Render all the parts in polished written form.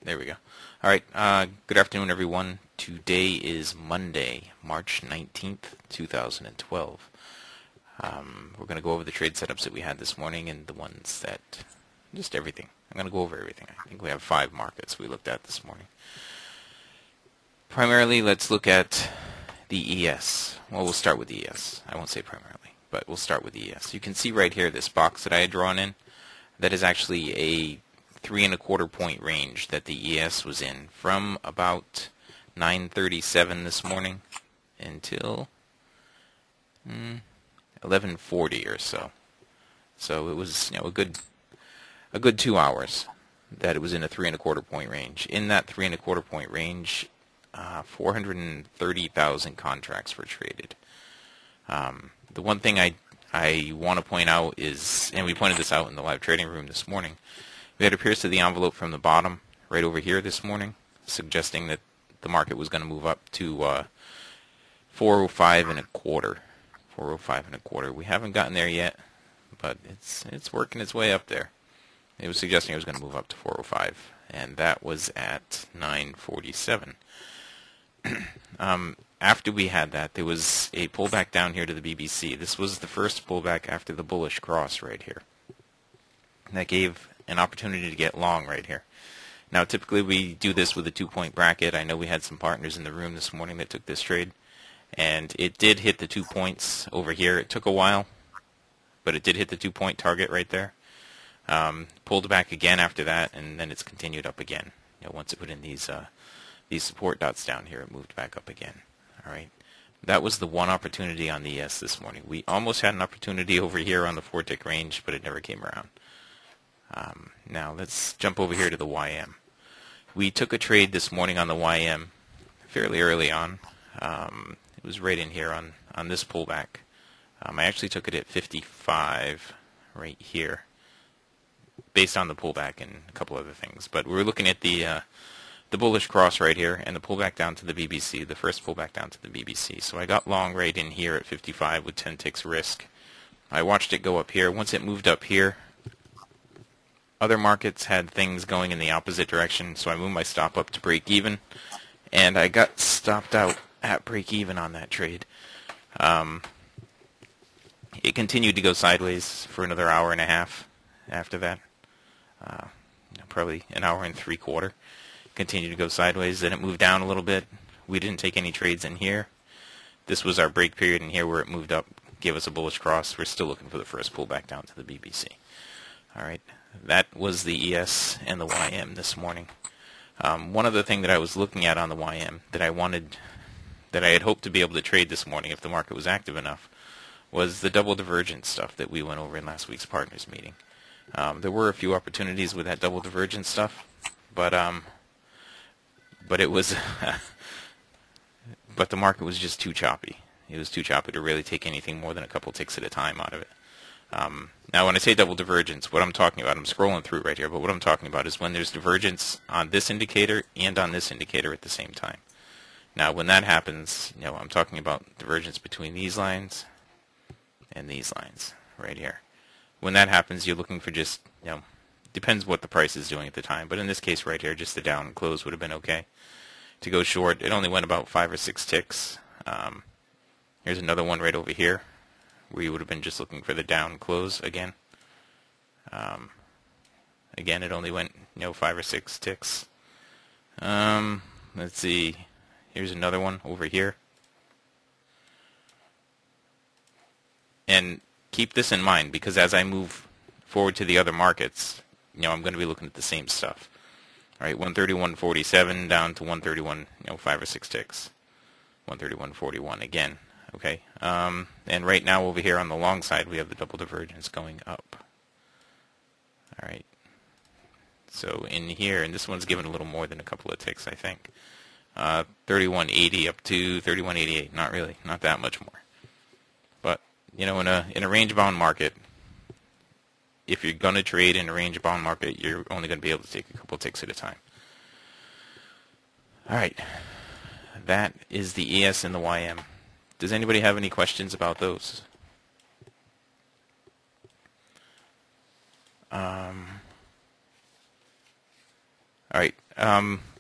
There we go. All right. Good afternoon, everyone. Today is Monday, March 19th, 2012. We're going to go over the trade setups that we had this morning and the ones that, just everything. I'm going to go over everything. I think we have 5 markets we looked at this morning. Primarily, let's look at the ES. Well, we'll start with the ES. I won't say primarily, but we'll start with the ES. You can see right here this box that I had drawn in. That is actually a 3¼ point range that the ES was in from about 9:37 this morning until 11:40 or so. So it was, a good 2 hours that it was in a 3¼ point range. In that 3¼ point range, 430,000 contracts were traded. The one thing I want to point out is, and we pointed this out in the live trading room this morning, we had a pierce to the envelope from the bottom right over here this morning, suggesting that the market was going to move up to 405.25. 405.25. We haven't gotten there yet, but it's working its way up there. It was suggesting it was going to move up to 405, and that was at 9:47. After we had that, there was a pullback down here to the BBC. This was the first pullback after the bullish cross right here. That gave an opportunity to get long right here. Now, typically we do this with a 2-point bracket. I know we had some partners in the room this morning that took this trade, and it did hit the 2 points over here. It took a while, but it did hit the 2-point target right there. Pulled back again after that, and then it's continued up again. Once it put in these support dots down here, it moved back up again. All right, that was the one opportunity on the ES this morning. We almost had an opportunity over here on the 4-tick range, but it never came around. Now let's jump over here to the YM. We took a trade this morning on the YM fairly early on. It was right in here on this pullback. I actually took it at 55 right here, based on the pullback and a couple other things. But we were looking at the bullish cross right here and the pullback down to the BBC, the first pullback down to the BBC. So I got long right in here at 55 with 10 ticks risk. I watched it go up here. Once it moved up here, other markets had things going in the opposite direction, so I moved my stop up to break even, and I got stopped out at break even on that trade. It continued to go sideways for another hour and a half after that, probably an hour and 3/4. Continued to go sideways, then it moved down a little bit. We didn't take any trades in here. This was our break period in here where it moved up, gave us a bullish cross. We're still looking for the first pullback down to the BBC. All right, that was the ES and the YM this morning. One other thing that I was looking at on the YM that I had hoped to be able to trade this morning if the market was active enough was the double divergence stuff that we went over in last week's partners meeting. There were a few opportunities with that double divergence stuff, but it was but the market was just too choppy. It was too choppy to really take anything more than a couple ticks at a time out of it. Now, when I say double divergence, what I'm talking about, I'm scrolling through right here, but what I'm talking about is when there's divergence on this indicator and on this indicator at the same time. Now, when that happens, I'm talking about divergence between these lines and these lines right here. When that happens, you're looking for just, depends what the price is doing at the time, but in this case right here, just the down close would have been okay. To go short, it only went about 5 or 6 ticks. Here's another one right over here, where you would have been just looking for the down close again. Again, it only went 5 or 6 ticks. Let's see. Here's another one over here. And keep this in mind, because as I move forward to the other markets, I'm going to be looking at the same stuff. All right, 131.47 down to 131, 5 or 6 ticks. 131.41 again. Okay, and right now over here on the long side, we have the double divergence going up. All right, so in here, and this one's given a little more than a couple of ticks, I think. 31.80 up to 31.88. Not really, not that much more. But in a range-bound market, if you're going to trade in a range-bound market, you're only going to be able to take a couple ticks at a time. All right, that is the ES and the YM. Does anybody have any questions about those? All right.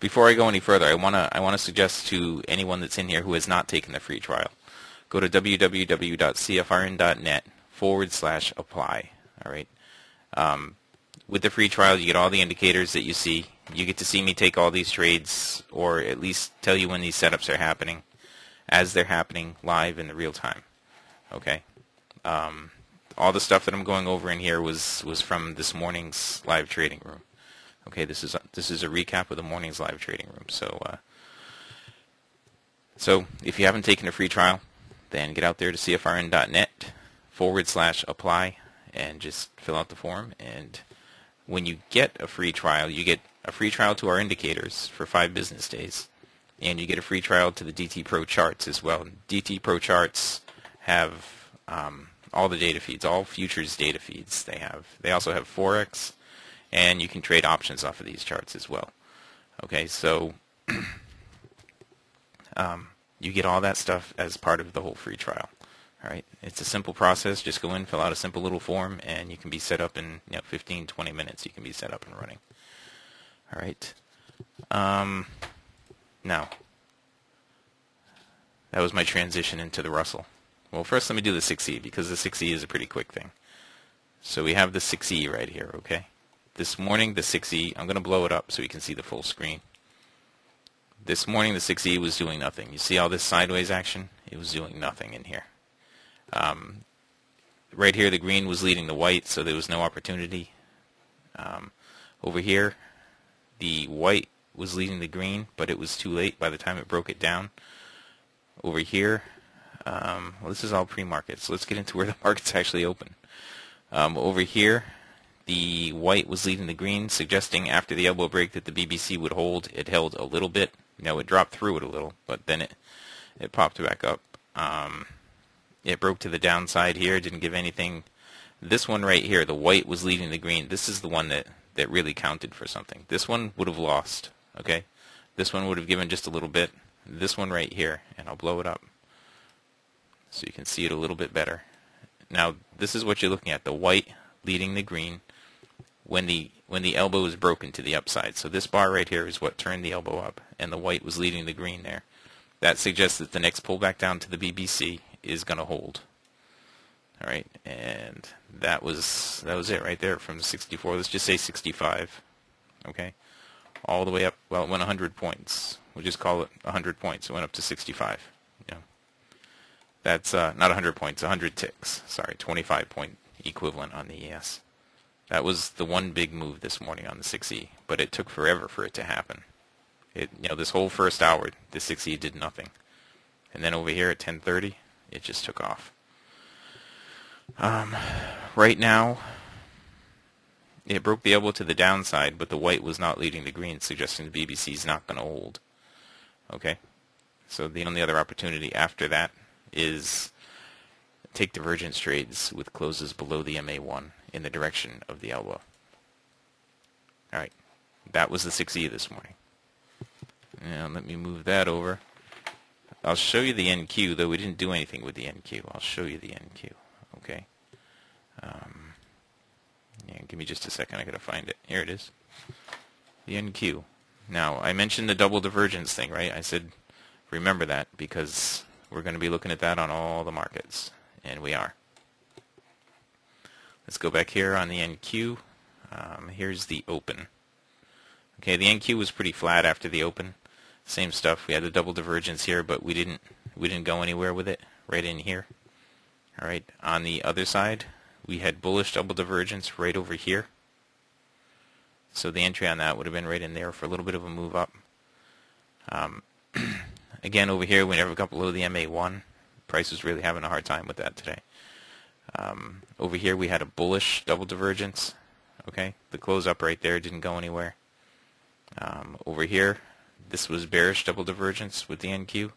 Before I go any further, I wanna suggest to anyone that's in here who has not taken the free trial, go to www.cfrn.net/apply. All right. With the free trial, you get all the indicators that you see. You get to see me take all these trades, or at least tell you when these setups are happening, as they're happening live in the real time. Okay. All the stuff that I'm going over in here was from this morning's live trading room. Okay, this is a recap of the morning's live trading room. So if you haven't taken a free trial, then get out there to cfrn.net/apply and just fill out the form. And when you get a free trial, you get a free trial to our indicators for 5 business days, and you get a free trial to the DT Pro charts as well. DT Pro charts have all the data feeds, all futures data feeds they have. They also have Forex, and you can trade options off of these charts as well. Okay, so you get all that stuff as part of the whole free trial. All right, it's a simple process. Just go in, fill out a simple little form, and you can be set up in 15, 20 minutes. You can be set up and running. All right. Now, that was my transition into the Russell. Well, first let me do the 6E, because the 6E is a pretty quick thing. So we have the 6E right here, okay? This morning, the 6E, I'm going to blow it up so you can see the full screen. This morning, the 6E was doing nothing. You see all this sideways action? It was doing nothing in here. Right here, the green was leading the white, so there was no opportunity. Over here, the white was leading the green, but it was too late by the time it broke it down. Over here, well, this is all pre-market, so let's get into where the market's actually open. Over here, the white was leading the green, suggesting after the elbow break that the BBC would hold. It held a little bit. It dropped through it a little, but then it popped back up. It broke to the downside here, didn't give anything. This one right here, the white was leading the green. This is the one that really counted for something. This one would have lost, okay? This one would have given just a little bit. This one right here, and I'll blow it up so you can see it a little bit better. Now, this is what you're looking at, the white leading the green when the elbow is broken to the upside. So this bar right here is what turned the elbow up, and the white was leading the green there. That suggests that the next pullback down to the BBC is going to hold. All right, and that was it right there from 64. Let's just say 65. Okay, all the way up. Well, it went 100 points. We'll just call it 100 points. It went up to 65. That's not 100 points, 100 ticks. Sorry, 25-point equivalent on the ES. That was the one big move this morning on the 6E, but it took forever for it to happen. This whole first hour, the 6E did nothing, and then over here at 10:30, it just took off. Right now, it broke the elbow to the downside, but the white was not leading the green, suggesting the BBC is not going to hold. Okay, so the only other opportunity after that is take divergence trades with closes below the MA1 in the direction of the elbow. All right, that was the 6E this morning. Now let me move that over. I'll show you the NQ, though we didn't do anything with the NQ. I'll show you the NQ. Okay. Yeah, give me just a second. I gotta find it. Here it is. The NQ. Now, I mentioned the double divergence thing, right? I said, remember that, because we're going to be looking at that on all the markets, and we are. Let's go back here on the NQ. Here's the open. Okay, the NQ was pretty flat after the open. Same stuff. We had the double divergence here, but we didn't go anywhere with it. Right in here. All right. On the other side, we had bullish double divergence right over here. So the entry on that would have been right in there for a little bit of a move up. Again, over here, we never got below the MA1. Price was really having a hard time with that today. Over here, we had a bullish double divergence. Okay, the close up right there didn't go anywhere. Over here, this was bearish double divergence with the NQ.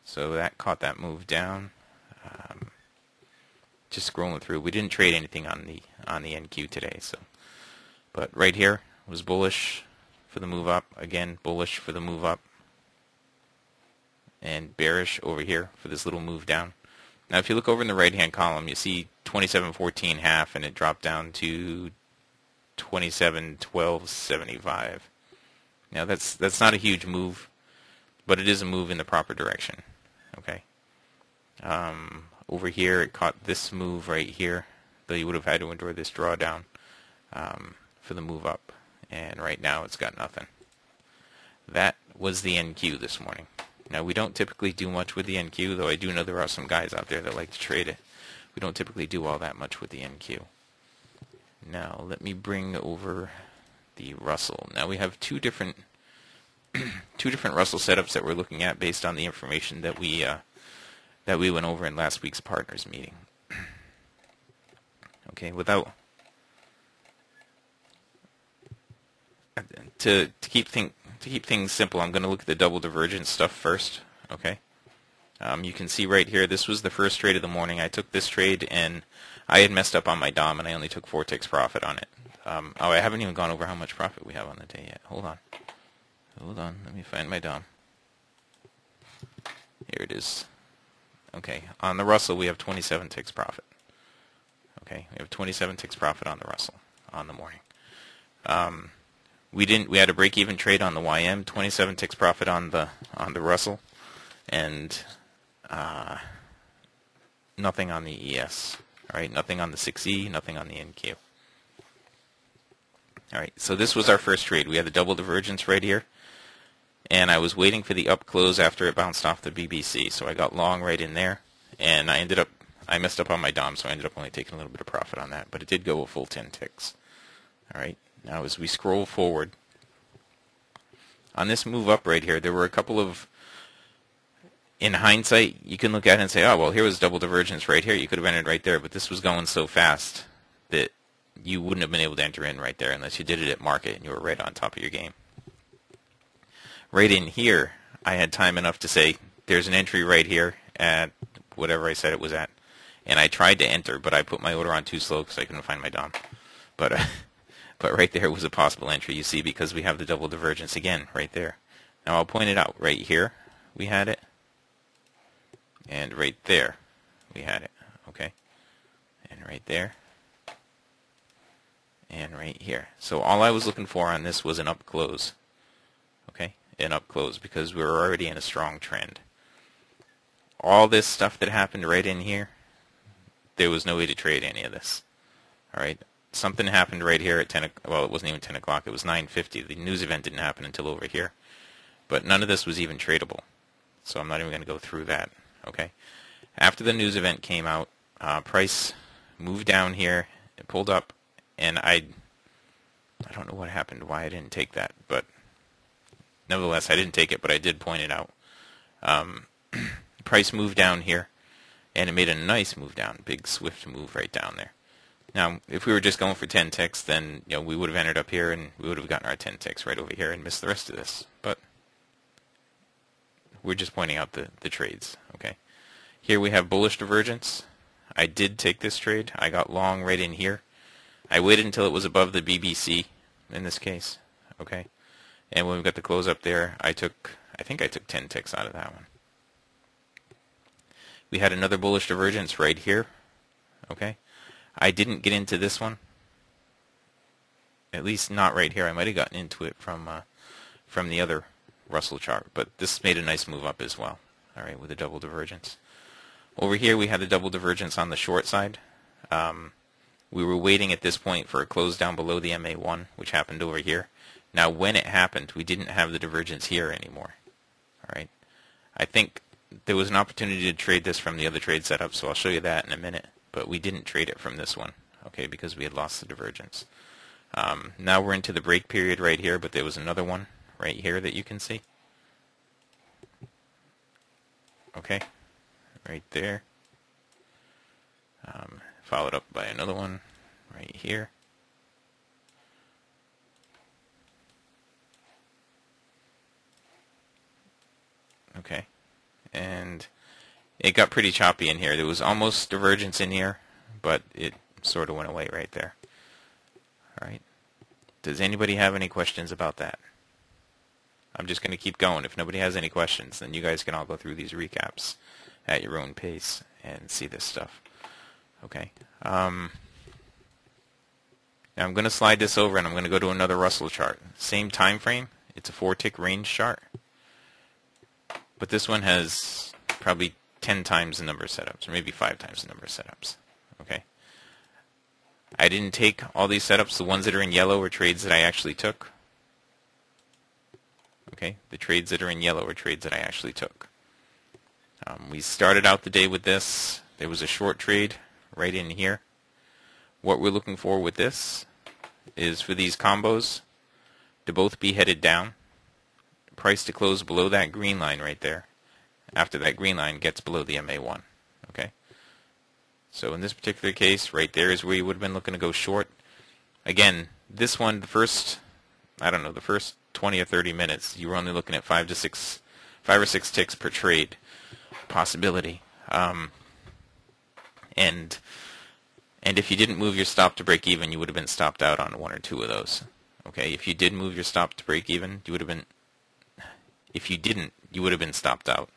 So that caught that move down. Just scrolling through. We didn't trade anything on the NQ today. But right here was bullish for the move up. Again, bullish for the move up. And bearish over here for this little move down. Now if you look over in the right hand column, you see 27.14 half, and it dropped down to 27.12.75. Now that's not a huge move, but it is a move in the proper direction. Okay. Over here, it caught this move right here, though you would have had to endure this drawdown for the move up. And right now, it's got nothing. That was the NQ this morning. Now, we don't typically do much with the NQ, though I do know there are some guys out there that like to trade it. We don't typically do all that much with the NQ. Now, let me bring over the Russell. Now, we have two different Russell setups that we're looking at based on the information that we went over in last week's partners meeting. Okay, to keep things simple, I'm going to look at the double divergence stuff first. Okay, you can see right here, this was the first trade of the morning. I took this trade and I had messed up on my DOM and I only took 4 ticks profit on it. Oh, I haven't even gone over how much profit we have on the day yet. Hold on, let me find my DOM. Here it is. Okay, on the Russell we have 27 ticks profit. Okay, we have 27 ticks profit on the Russell on the morning. We had a break-even trade on the YM, 27 ticks profit on the Russell, and nothing on the ES. All right, nothing on the 6E, nothing on the NQ. All right, so this was our first trade. We had the double divergence right here, and I was waiting for the up close after it bounced off the BBC, so I got long right in there, and I messed up on my DOM, so I ended up only taking a little bit of profit on that, but it did go a full 10 ticks. All right, now as we scroll forward, on this move up right here, there were a couple of, in hindsight, you can look at it and say, oh, well, here was double divergence right here. You could have entered right there, but this was going so fast that you wouldn't have been able to enter in right there unless you did it at market and you were right on top of your game. Right in here, I had time enough to say, there's an entry right here at whatever I said it was at. And I tried to enter, but I put my order on too slow because I couldn't find my DOM. But right there was a possible entry, you see, because we have the double divergence again right there. Now I'll point it out. Right here, we had it. And right there, we had it. Okay? And right there. And right here. So all I was looking for on this was an up close. Okay? An up close, because we were already in a strong trend. All this stuff that happened right in here, there was no way to trade any of this. All right? Something happened right here at 10 o'clock. Well, it wasn't even 10 o'clock. It was 9:50. The news event didn't happen until over here. But none of this was even tradable. So I'm not even going to go through that. Okay? After the news event came out, price moved down here. It pulled up. And I don't know what happened, why I didn't take that. But nevertheless, I didn't take it, but I did point it out. Price moved down here. And it made a nice move down. Big, swift move right down there. Now, if we were just going for 10 ticks, then we would have ended up here and we would have gotten our 10 ticks right over here and missed the rest of this. But we're just pointing out the trades. Okay. Here we have bullish divergence. I did take this trade. I got long right in here. I waited until it was above the BBC in this case. Okay. And when we got the close up there, I think I took 10 ticks out of that one. We had another bullish divergence right here. Okay. I didn't get into this one. At least not right here. I might have gotten into it from the other Russell chart, but this made a nice move up as well. All right, with a double divergence. Over here we had a double divergence on the short side. We were waiting at this point for a close down below the MA1, which happened over here. Now, when it happened, we didn't have the divergence here anymore. All right. I think there was an opportunity to trade this from the other trade setup, so I'll show you that in a minute. But we didn't trade it from this one, okay, because we had lost the divergence. Now we're into the break period right here, but there was another one right here that you can see. Okay, right there. Followed up by another one right here. Okay, and it got pretty choppy in here. There was almost divergence in here, but it sort of went away right there. All right. Does anybody have any questions about that? I'm just going to keep going. If nobody has any questions, then you guys can all go through these recaps at your own pace and see this stuff. Okay. Now I'm going to slide this over and I'm going to go to another Russell chart. Same time frame. It's a 4-tick range chart. But this one has probably 10 times the number of setups, or maybe 5 times the number of setups. Okay. I didn't take all these setups. The ones that are in yellow are trades that I actually took. Okay, the trades that are in yellow are trades that I actually took. We started out the day with this. There was a short trade right in here. What we're looking for with this is for these combos to both be headed down. Price to close below that green line right there. After that green line gets below the MA1. Okay. So in this particular case, right there is where you would have been looking to go short. Again, this one, the first 20 or 30 minutes, you were only looking at 5 or 6 ticks per trade possibility. And if you didn't move your stop to break even, you would have been stopped out on 1 or 2 of those. Okay, if you did move your stop to break even, you would have been. If you didn't, you would have been stopped out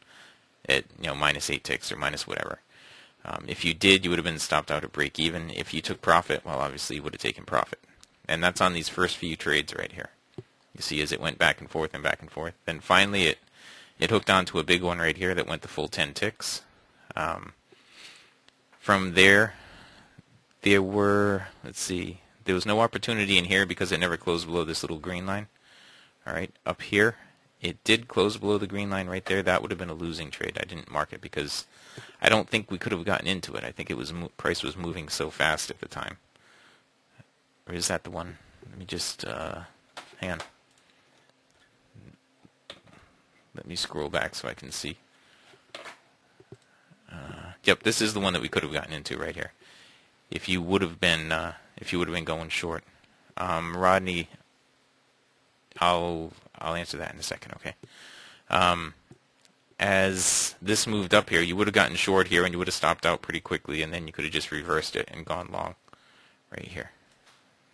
at minus 8 ticks or minus whatever. If you did, you would have been stopped out at break even. If you took profit, well, obviously you would have taken profit. And that's on these first few trades right here. You see as it went back and forth and back and forth. Then finally it hooked onto a big one right here that went the full 10 ticks. From there were, there was no opportunity in here because it never closed below this little green line. All right, up here, it did close below the green line right there. That would have been a losing trade. I didn't mark it because I don't think we could have gotten into it. I think it was price was moving so fast at the time. Or is that the one? Let me just hang on. Let me scroll back so I can see. Yep, this is the one that we could have gotten into right here. If you would have been going short. Rodney, I'll answer that in a second, okay? As this moved up here, you would have gotten short here and you would have stopped out pretty quickly, and then you could have just reversed it and gone long right here.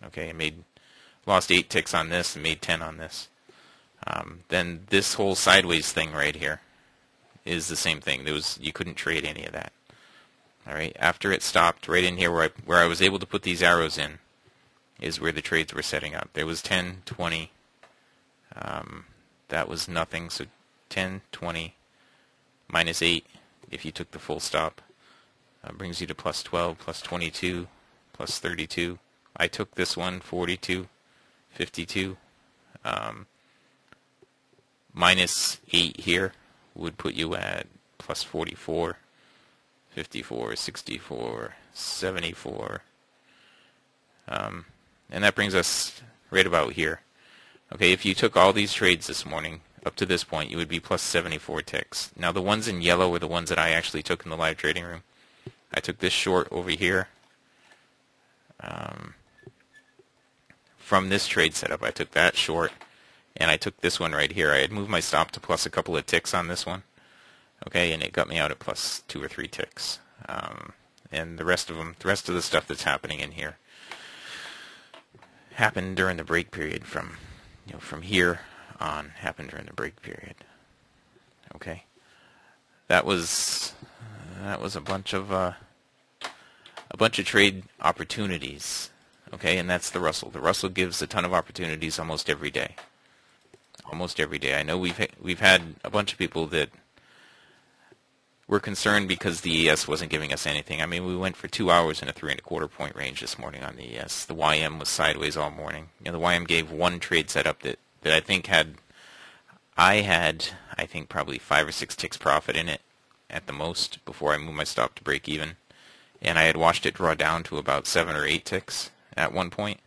Okay, and lost 8 ticks on this and made 10 on this. Then this whole sideways thing right here is the same thing. You couldn't trade any of that. All right. After it stopped, right in here where I was able to put these arrows in, is where the trades were setting up. There was 10, 20. That was nothing. So 10, 20, minus 8 if you took the full stop. Brings you to plus 12, plus 22, plus 32. I took this one, 42, 52. Minus 8 here would put you at plus 44, 54, 64, 74. And that brings us right about here. Okay, if you took all these trades this morning up to this point, you would be plus 74 ticks. Now the ones in yellow are the ones that I actually took in the live trading room. I took this short over here. From this trade setup, I took that short, and I took this one right here. I had moved my stop to plus a couple of ticks on this one. Okay, and it got me out at plus 2 or 3 ticks. And the rest of the stuff that's happening in here happened during the break period from here on, happened during the break period. Okay, that was a bunch of trade opportunities. Okay, and that's the Russell. The Russell gives a ton of opportunities almost every day. Almost every day. I know we've had a bunch of people that were concerned because the ES wasn't giving us anything. I mean, we went for 2 hours in a 3.25 point range this morning on the ES. The YM was sideways all morning. The YM gave one trade setup that I think I think probably 5 or 6 ticks profit in it at the most before I moved my stop to break even. And I had watched it draw down to about 7 or 8 ticks at one point.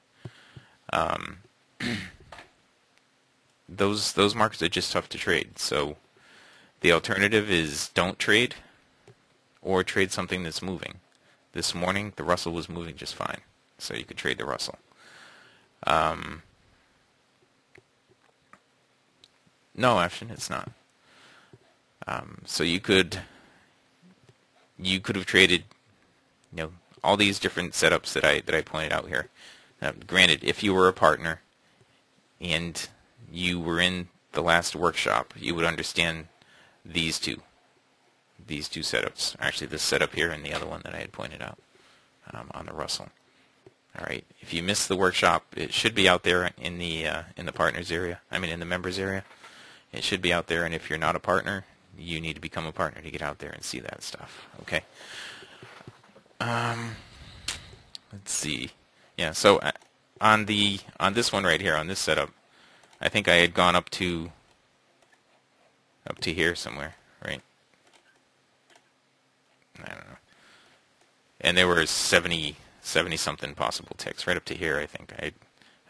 Those markets are just tough to trade. So the alternative is don't trade or trade something that's moving. This morning, the Russell was moving just fine. So you could trade the Russell. No, actually, it's not. So you could have traded, all these different setups that I pointed out here. Granted, if you were a partner and you were in the last workshop, you would understand these two setups. Actually, this setup here and the other one that I had pointed out on the Russell. All right. If you missed the workshop, it should be out there in the partners area. I mean, in the members area. It should be out there. And if you're not a partner, you need to become a partner to get out there and see that stuff. Okay. Let's see. Yeah. So on this one right here, on this setup, I think I had gone up to here somewhere, right? I don't know. And there were 70 something possible ticks right up to here. I think I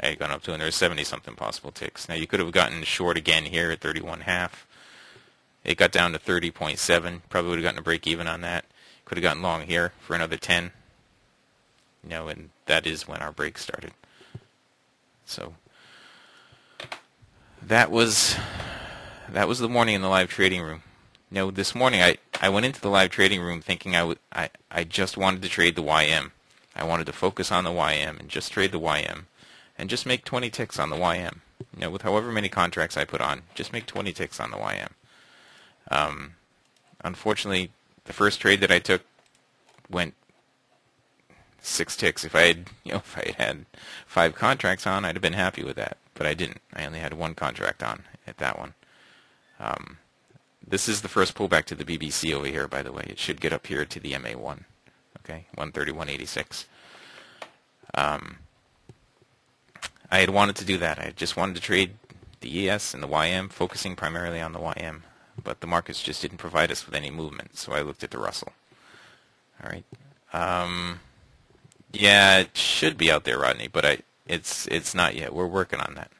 had gone up to, and there were 70 something possible ticks. Now you could have gotten short again here at 31.5. It got down to 30.7. Probably would have gotten a break even on that. Could have gotten long here for another 10. You know, and that is when our break started. So that was the morning in the live trading room. You know, this morning I went into the live trading room thinking I just wanted to trade the YM. I wanted to focus on the YM and just trade the YM and just make 20 ticks on the YM. You know, with however many contracts I put on, just make 20 ticks on the YM. Unfortunately, the first trade that I took went 6 ticks. If I had 5 contracts on, I'd have been happy with that, but I didn't. I only had 1 contract on at that one. This is the first pullback to the BBC over here, by the way. It should get up here to the MA1. Okay, 131.86. I had wanted to do that. I just wanted to trade the ES and the YM, focusing primarily on the YM. But the markets just didn't provide us with any movement, so I looked at the Russell. All right. Yeah, it should be out there, Rodney, but it's not yet. We're working on that.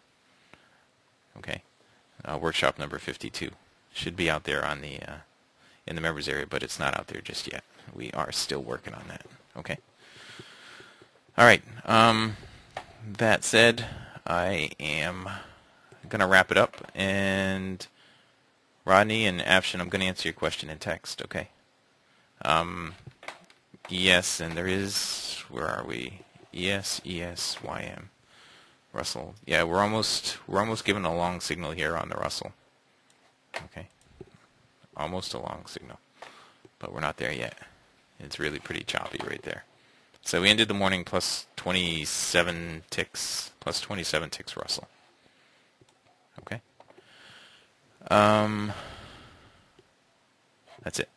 Okay. Workshop number 52 should be out there on the in the members area, but it's not out there just yet. We are still working on that. Okay. All right. That said, I am going to wrap it up, and Rodney and Afshin, I'm going to answer your question in text. Okay. Yes, and there is, where are we? ES, YM, Russell. Yeah, we're almost given a long signal here on the Russell. Okay, almost a long signal, but we're not there yet. It's really pretty choppy right there. So we ended the morning plus 27 ticks, Russell. Okay. That's it.